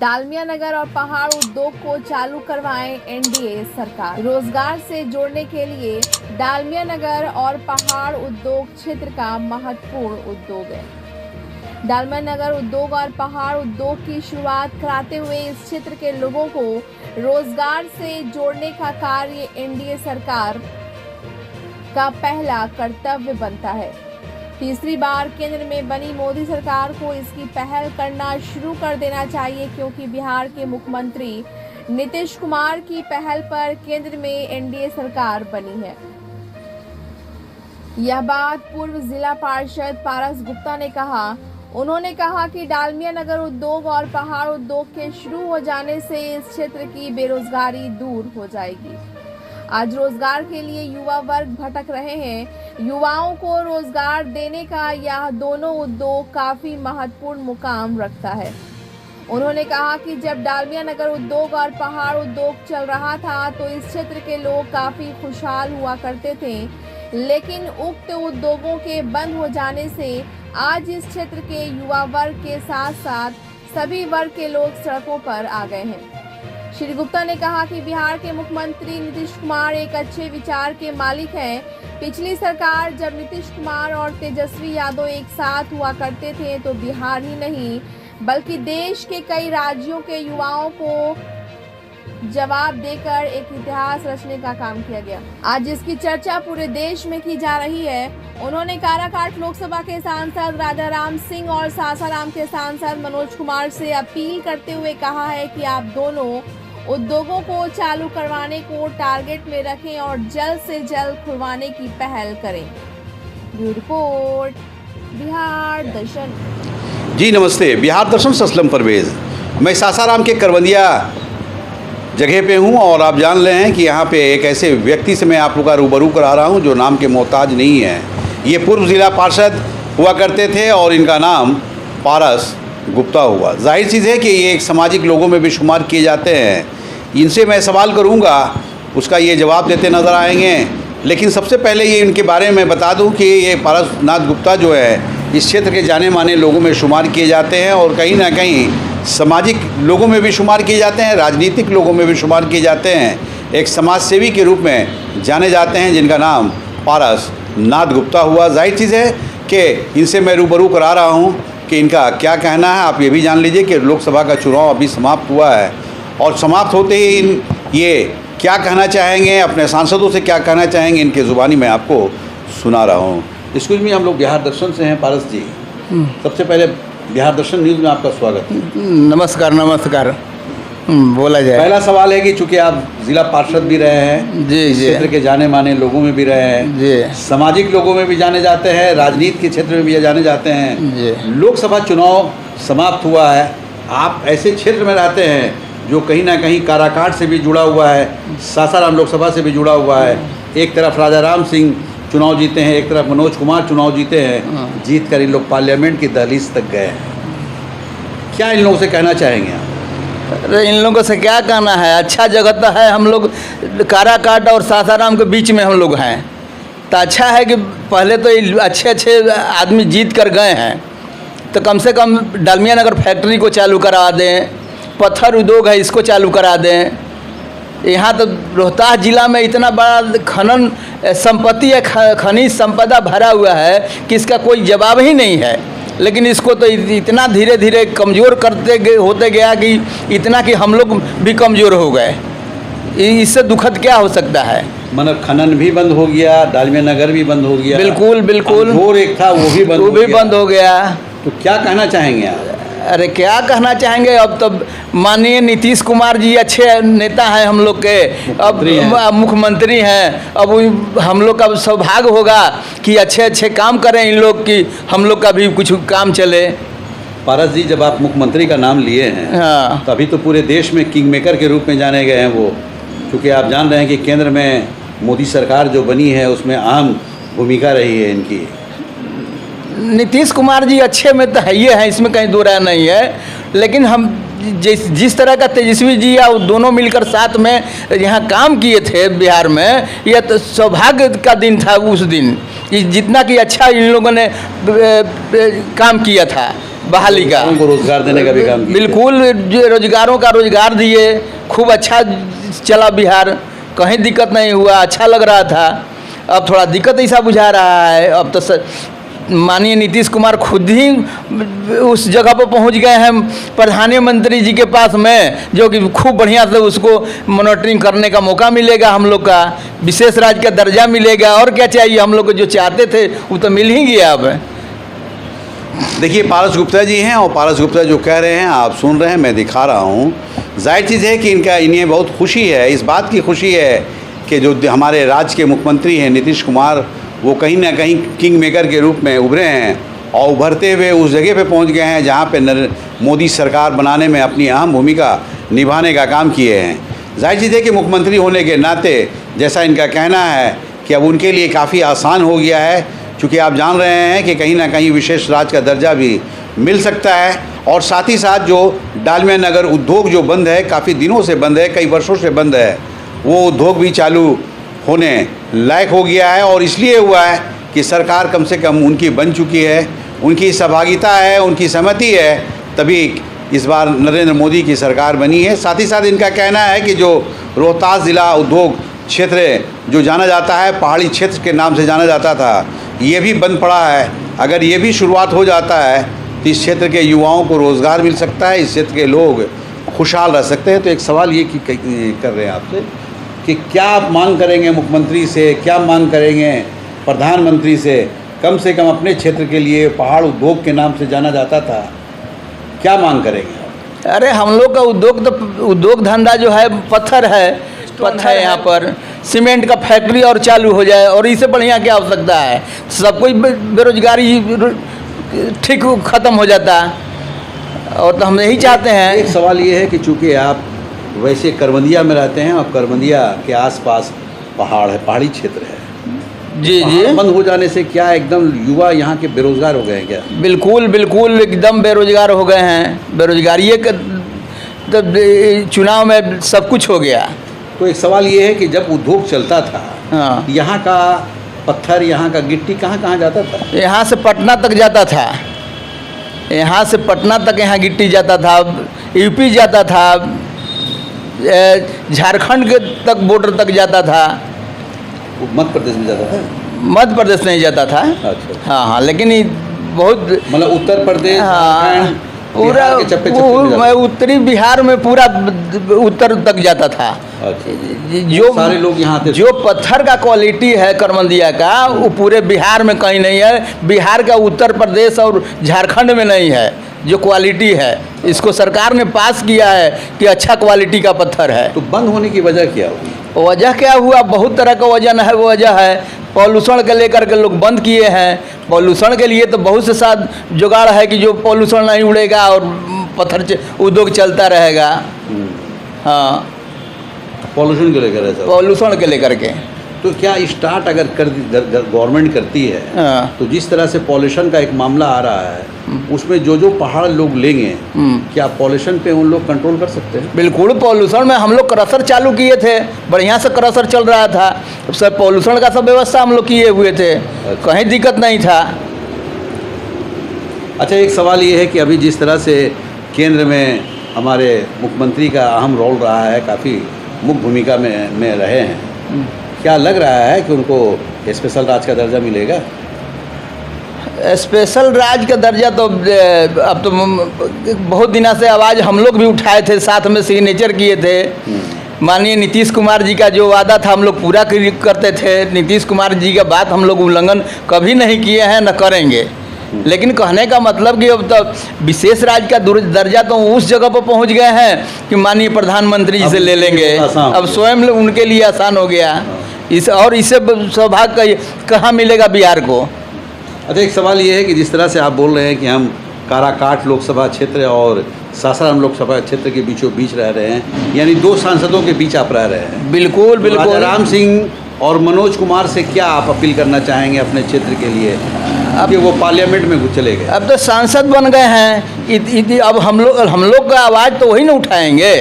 डालमिया नगर और पहाड़ उद्योग को चालू करवाएं एनडीए सरकार। रोजगार से जोड़ने के लिए डालमिया नगर और पहाड़ उद्योग क्षेत्र का महत्वपूर्ण उद्योग है। डालमिया नगर उद्योग और पहाड़ उद्योग की शुरुआत कराते हुए इस क्षेत्र के लोगों को रोजगार से जोड़ने का कार्य एनडीए सरकार का पहला कर्तव्य बनता है। तीसरी बार केंद्र में बनी मोदी सरकार को इसकी पहल करना शुरू कर देना चाहिए, क्योंकि बिहार के मुख्यमंत्री नीतीश कुमार की पहल पर केंद्र में एनडीए सरकार बनी है। यह बात पूर्व जिला पार्षद पारस गुप्ता ने कहा। उन्होंने कहा कि डालमिया नगर उद्योग और पहाड़ उद्योग के शुरू हो जाने से इस क्षेत्र की बेरोजगारी दूर हो जाएगी। आज रोजगार के लिए युवा वर्ग भटक रहे हैं। युवाओं को रोजगार देने का यह दोनों उद्योग काफी महत्वपूर्ण मुकाम रखता है। उन्होंने कहा कि जब डालमिया नगर उद्योग और पहाड़ उद्योग चल रहा था तो इस क्षेत्र के लोग काफी खुशहाल हुआ करते थे, लेकिन उक्त उद्योगों के बंद हो जाने से आज इस क्षेत्र के युवा वर्ग के साथ साथ सभी वर्ग के लोग सड़कों पर आ गए हैं। श्री गुप्ता ने कहा कि बिहार के मुख्यमंत्री नीतीश कुमार एक अच्छे विचार के मालिक हैं। पिछली सरकार जब नीतीश कुमार और तेजस्वी यादव एक साथ हुआ करते थे तो बिहार ही नहीं बल्कि देश के कई राज्यों के युवाओं को जवाब देकर एक इतिहास रचने का काम किया गया। आज इसकी चर्चा पूरे देश में की जा रही है। उन्होंने काराकाट लोकसभा के सांसद राजाराम सिंह और सासाराम के सांसद मनोज कुमार से अपील करते हुए कहा है कि आप दोनों उद्योगों को चालू करवाने को टारगेट में रखें और जल्द से जल्द खुलवाने की पहल करें। ब्यूरो रिपोर्ट, बिहार दर्शन। जी नमस्ते, बिहार दर्शन से असलम परवेज। मैं सासाराम के करवंदिया जगह पे हूँ और आप जान रहे हैं कि यहाँ पे एक ऐसे व्यक्ति से मैं आप लोग का रूबरू करा रहा हूँ जो नाम के मोहताज नहीं है। ये पूर्व जिला पार्षद हुआ करते थे और इनका नाम पारस गुप्ता हुआ। जाहिर चीज़ है कि ये एक सामाजिक लोगों में भी शुमार किए जाते हैं। इनसे मैं सवाल करूँगा, उसका ये जवाब देते नज़र आएंगे। लेकिन सबसे पहले ये इनके बारे में बता दूँ कि ये पारसनाथ गुप्ता जो है इस क्षेत्र के जाने माने लोगों में शुमार किए जाते हैं और कहीं ना कहीं सामाजिक लोगों में भी शुमार किए जाते हैं, राजनीतिक लोगों में भी शुमार किए जाते हैं। एक समाज सेवी के रूप में जाने जाते हैं जिनका नाम पारसनाथ गुप्ता हुआ। जाहिर चीज़ है कि इनसे मैं रूबरू करा रहा हूँ कि इनका क्या कहना है। आप ये भी जान लीजिए कि लोकसभा का चुनाव अभी समाप्त हुआ है और समाप्त होते ही ये क्या कहना चाहेंगे, अपने सांसदों से क्या कहना चाहेंगे, इनके ज़ुबानी मैं आपको सुना रहा हूँ। इसकुल में हम लोग बिहार दर्शन से हैं पारस जी। सबसे पहले बिहार दर्शन न्यूज़ में आपका स्वागत है। नमस्कार नमस्कार। बोला जाए। पहला सवाल है कि चूंकि आप जिला पार्षद भी रहे हैं, जी जी, क्षेत्र के जाने माने लोगों में भी रहे हैं जी, सामाजिक लोगों में भी जाने जाते हैं, राजनीति के क्षेत्र में भी जाने जाते हैं जी। लोकसभा चुनाव समाप्त हुआ है, आप ऐसे क्षेत्र में रहते हैं जो कहीं ना कहीं काराकाट से भी जुड़ा हुआ है, सासाराम लोकसभा से भी जुड़ा हुआ है। एक तरफ राजाराम सिंह चुनाव जीते हैं, एक तरफ मनोज कुमार चुनाव जीते हैं। जीत कर इन लोग पार्लियामेंट की दहलीज तक गए हैं। क्या इन लोगों से कहना चाहेंगे आप? अरे इन लोगों से क्या कहना है, अच्छा जगह तो है। हम लोग काराकाट और सासाराम के बीच में हम लोग हैं, तो अच्छा है कि पहले तो अच्छे अच्छे आदमी जीत कर गए हैं, तो कम से कम डालमिया नगर फैक्ट्री को चालू करा दें, पत्थर उद्योग है इसको चालू करा दें। यहाँ तो रोहतास जिला में इतना बड़ा खनन संपत्ति है, खनिज संपदा भरा हुआ है कि इसका कोई जवाब ही नहीं है। लेकिन इसको तो इतना धीरे धीरे कमज़ोर होते गया कि इतना कि हम लोग भी कमज़ोर हो गए। इससे दुखद क्या हो सकता है? मतलब खनन भी बंद हो गया, डालमिया नगर भी बंद हो गया। बिल्कुल बिल्कुल। और एक था वो भी बंद हो गया। तो क्या कहना चाहेंगे आप? अरे क्या कहना चाहेंगे, अब तो माननीय नीतीश कुमार जी अच्छे नेता हैं हम लोग के, अब मुख्यमंत्री हैं। अब हम लोग का सौभाग्य होगा कि अच्छे अच्छे काम करें इन लोग की, हम लोग का भी कुछ काम चले। पारस जी, जब आप मुख्यमंत्री का नाम लिए हैं, हाँ, तभी तो पूरे देश में किंग मेकर के रूप में जाने गए हैं वो, क्योंकि आप जान रहे हैं कि केंद्र में मोदी सरकार जो बनी है उसमें अहम भूमिका रही है इनकी। नीतीश कुमार जी अच्छे में तो है ही है, इसमें कहीं दो राय नहीं है। लेकिन हम जिस तरह का तेजस्वी जी या दोनों मिलकर साथ में यहाँ काम किए थे बिहार में, यह तो सौभाग्य का दिन था उस दिन, जितना कि अच्छा इन लोगों ने काम किया था। बहाली का, उनको रोजगार देने का भी काम किया। बिल्कुल जो रोजगारों का रोजगार दिए, खूब अच्छा चला बिहार, कहीं दिक्कत नहीं हुआ, अच्छा लग रहा था। अब थोड़ा दिक्कत ऐसा बुझा रहा है, अब तो माननीय नीतीश कुमार खुद ही उस जगह पर पहुंच गए हैं प्रधानमंत्री जी के पास में, जो कि खूब बढ़िया से उसको मॉनिटरिंग करने का मौका मिलेगा, हम लोग का विशेष राज्य का दर्जा मिलेगा। और क्या चाहिए, हम लोग को जो चाहते थे वो तो मिल ही गया। अब देखिए पारस गुप्ता जी हैं, और पारस गुप्ता जो कह रहे हैं आप सुन रहे हैं, मैं दिखा रहा हूँ। जाहिर चीज़ है कि इन्हें बहुत खुशी है, इस बात की खुशी है कि जो हमारे राज्य के मुख्यमंत्री हैं नीतीश कुमार, वो कहीं ना कहीं किंग मेकर के रूप में उभरे हैं और उभरते हुए उस जगह पे पहुंच गए हैं जहां पे मोदी सरकार बनाने में अपनी अहम भूमिका निभाने का काम किए हैं। जाहिर चीज़ है कि मुख्यमंत्री होने के नाते जैसा इनका कहना है कि अब उनके लिए काफ़ी आसान हो गया है, क्योंकि आप जान रहे हैं कि कहीं ना कहीं विशेष राज्य का दर्जा भी मिल सकता है। और साथ ही साथ जो डालमिया नगर उद्योग जो बंद है, काफ़ी दिनों से बंद है, कई वर्षों से बंद है, वो उद्योग भी चालू होने लायक हो गया है। और इसलिए हुआ है कि सरकार कम से कम उनकी बन चुकी है, उनकी सहभागिता है, उनकी सहमति है, तभी इस बार नरेंद्र मोदी की सरकार बनी है। साथ ही साथ इनका कहना है कि जो रोहतास ज़िला उद्योग क्षेत्र जो जाना जाता है, पहाड़ी क्षेत्र के नाम से जाना जाता था, ये भी बंद पड़ा है। अगर ये भी शुरुआत हो जाता है तो इस क्षेत्र के युवाओं को रोज़गार मिल सकता है, इस क्षेत्र के लोग खुशहाल रह सकते हैं। तो एक सवाल ये कर रहे हैं आपसे कि क्या आप मांग करेंगे मुख्यमंत्री से, क्या मांग करेंगे प्रधानमंत्री से कम अपने क्षेत्र के लिए पहाड़ उद्योग के नाम से जाना जाता था, क्या मांग करेंगे आप? अरे हम लोग का उद्योग तो उद्योग धंधा जो है पत्थर है, पत्थर यहाँ पर सीमेंट का फैक्ट्री और चालू हो जाए, और इससे बढ़िया क्या हो सकता है। सब कोई बेरोजगारी ठीक ख़त्म हो जाता, और तो हम यही चाहते हैं। एक सवाल ये है कि चूँकि आप वैसे करवंदिया में रहते हैं और करवंदिया के आसपास पहाड़ है, पहाड़ी क्षेत्र है, जी जी, बंद हो जाने से क्या एकदम युवा यहाँ के बेरोजगार हो गए हैं क्या? बिल्कुल बिल्कुल एकदम बेरोजगार हो गए हैं। बेरोजगारी तो चुनाव में सब कुछ हो गया। तो एक सवाल ये है कि जब उद्योग चलता था, हाँ, यहाँ का पत्थर, यहाँ का गिट्टी कहाँ जाता था? यहाँ से पटना तक जाता था, यहाँ से पटना तक यहाँ गिट्टी जाता था, यूपी जाता था, झारखंड के तक बॉर्डर तक जाता था। मध्य प्रदेश में जाता था? मध्य प्रदेश नहीं जाता था। अच्छा। हाँ हाँ, लेकिन ये बहुत मतलब उत्तर प्रदेश, हाँ, पूरा बिहार के चप्पे में मैं उत्तरी बिहार में पूरा उत्तर तक जाता था। अच्छा। जो सारे लोग यहाँ आते थे? जो पत्थर का क्वालिटी है करमंदिया का, वो पूरे बिहार में कहीं नहीं है। बिहार का उत्तर प्रदेश और झारखंड में नहीं है जो क्वालिटी है। इसको सरकार ने पास किया है कि अच्छा क्वालिटी का पत्थर है। तो बंद होने की वजह क्या हुई? वजह क्या हुआ, बहुत तरह का वजह है। वो वजह है पॉल्यूशन के लेकर के लोग बंद किए हैं। पॉल्यूशन के लिए तो बहुत से साथ जुगाड़ है कि जो पॉल्यूशन नहीं उड़ेगा और पत्थर उद्योग चलता रहेगा। हाँ, पॉल्यूशन को लेकर ऐसा? पॉल्यूशन के लेकर के। तो क्या स्टार्ट अगर गवर्नमेंट करती है, हाँ, तो जिस तरह से पॉल्यूशन का एक मामला आ रहा है, उसमें जो पहाड़ लोग लेंगे, क्या पॉल्यूशन पे उन लोग कंट्रोल कर सकते हैं? बिल्कुल। पॉल्यूशन में हम लोग क्रशर चालू किए थे, बढ़िया से क्रशर चल रहा था, सब पॉल्यूशन का सब व्यवस्था हम लोग किए हुए थे। अच्छा। कहीं दिक्कत नहीं था। अच्छा, एक सवाल ये है कि अभी जिस तरह से केंद्र में हमारे मुख्यमंत्री का अहम रोल रहा है, काफ़ी मुख्य भूमिका में रहे हैं, क्या लग रहा है कि उनको स्पेशल राज्य का दर्जा मिलेगा? स्पेशल राज्य का दर्जा तो अब तो बहुत दिनों से आवाज़ हम लोग भी उठाए थे, साथ में सिग्नेचर किए थे। माननीय नीतीश कुमार जी का जो वादा था हम लोग पूरा करते थे। नीतीश कुमार जी का बात हम लोग उल्लंघन कभी नहीं किए हैं, न करेंगे। लेकिन कहने का मतलब कि अब तो विशेष राज्य का दर्जा तो उस जगह पर पहुंच गए हैं कि माननीय प्रधानमंत्री जी से ले लेंगे। अब स्वयं उनके लिए आसान हो गया। इससे सौभाग्य कहाँ मिलेगा बिहार को? अच्छा, एक सवाल ये है कि जिस तरह से आप बोल रहे हैं कि हम काराकाट लोकसभा क्षेत्र और सासाराम लोकसभा क्षेत्र के बीचों बीच रह रहे हैं, यानी दो सांसदों के बीच आप रह रहे हैं। बिल्कुल बिल्कुल। राम सिंह और मनोज कुमार से क्या आप अपील करना चाहेंगे अपने क्षेत्र के लिए? अब वो पार्लियामेंट में चले गए, अब तो सांसद बन गए हैं। अब हम लोग का आवाज़ तो वही ना उठाएंगे।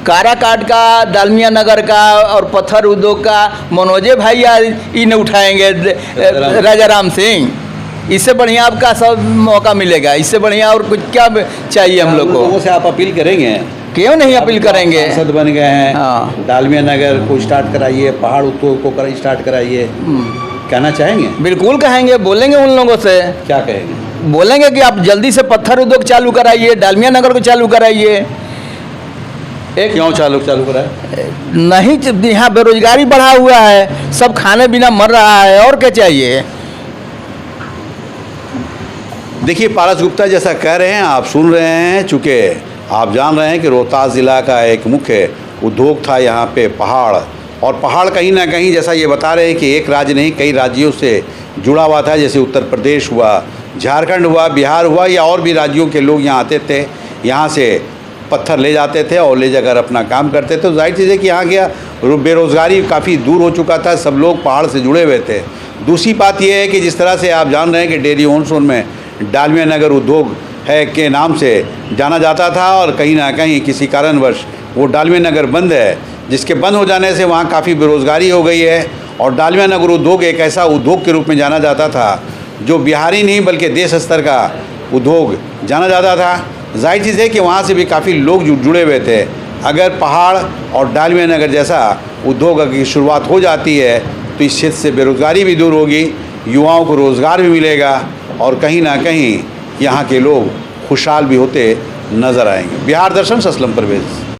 काराकाट का, डालमिया नगर का और पत्थर उद्योग का मनोजे भाई न उठाएंगे, राजा राम सिंह। इससे बढ़िया आपका सब मौका मिलेगा, इससे बढ़िया और कुछ क्या चाहिए हम लोग को। लोगों से आप अपील करेंगे? क्यों नहीं अपील करेंगे। सांसद बन गए हैं, हाँ। डालमिया नगर को स्टार्ट कराइए, पहाड़ उद्योग को स्टार्ट कराइए, कहना चाहेंगे? बिल्कुल कहेंगे, बोलेंगे उन लोगों से। क्या कहेंगे? बोलेंगे कि आप जल्दी से पत्थर उद्योग चालू कराइए, डालमिया नगर को चालू कराइए। क्यों चालू कराए? नहीं, यहाँ बेरोजगारी बढ़ा हुआ है, सब खाने बिना मर रहा है, और क्या चाहिए। देखिए, पारस गुप्ता जैसा कह रहे हैं, आप सुन रहे हैं, चूँकि आप जान रहे हैं कि रोहतास ज़िला का एक मुख्य उद्योग था यहाँ पे पहाड़, और पहाड़ कहीं ना कहीं जैसा ये बता रहे हैं कि एक राज्य नहीं कई राज्यों से जुड़ा हुआ था, जैसे उत्तर प्रदेश हुआ, झारखंड हुआ, बिहार हुआ, या और भी राज्यों के लोग यहाँ आते थे, यहाँ से पत्थर ले जाते थे और ले जाकर अपना काम करते थे। तो जाहिर चीज़ है कि यहाँ क्या बेरोज़गारी काफ़ी दूर हो चुका था, सब लोग पहाड़ से जुड़े हुए थे। दूसरी बात यह है कि जिस तरह से आप जान रहे हैं कि डेरी ऑन सोन में डालमिया नगर उद्योग है के नाम से जाना जाता था, और कहीं ना कहीं किसी कारणवश वो डालमिया नगर बंद है, जिसके बंद हो जाने से वहाँ काफ़ी बेरोज़गारी हो गई है। और डालमिया नगर उद्योग एक ऐसा उद्योग के रूप में जाना जाता था जो बिहारी नहीं बल्कि देश स्तर का उद्योग जाना जाता था। जाहिर चीज़ है कि वहाँ से भी काफ़ी लोग जुड़े हुए थे। अगर पहाड़ और डालमिया नगर जैसा उद्योग की शुरुआत हो जाती है तो इस क्षेत्र से बेरोज़गारी भी दूर होगी, युवाओं को रोज़गार भी मिलेगा, और कहीं ना कहीं यहाँ के लोग खुशहाल भी होते नज़र आएंगे। बिहार दर्शन से असलम परवेज़।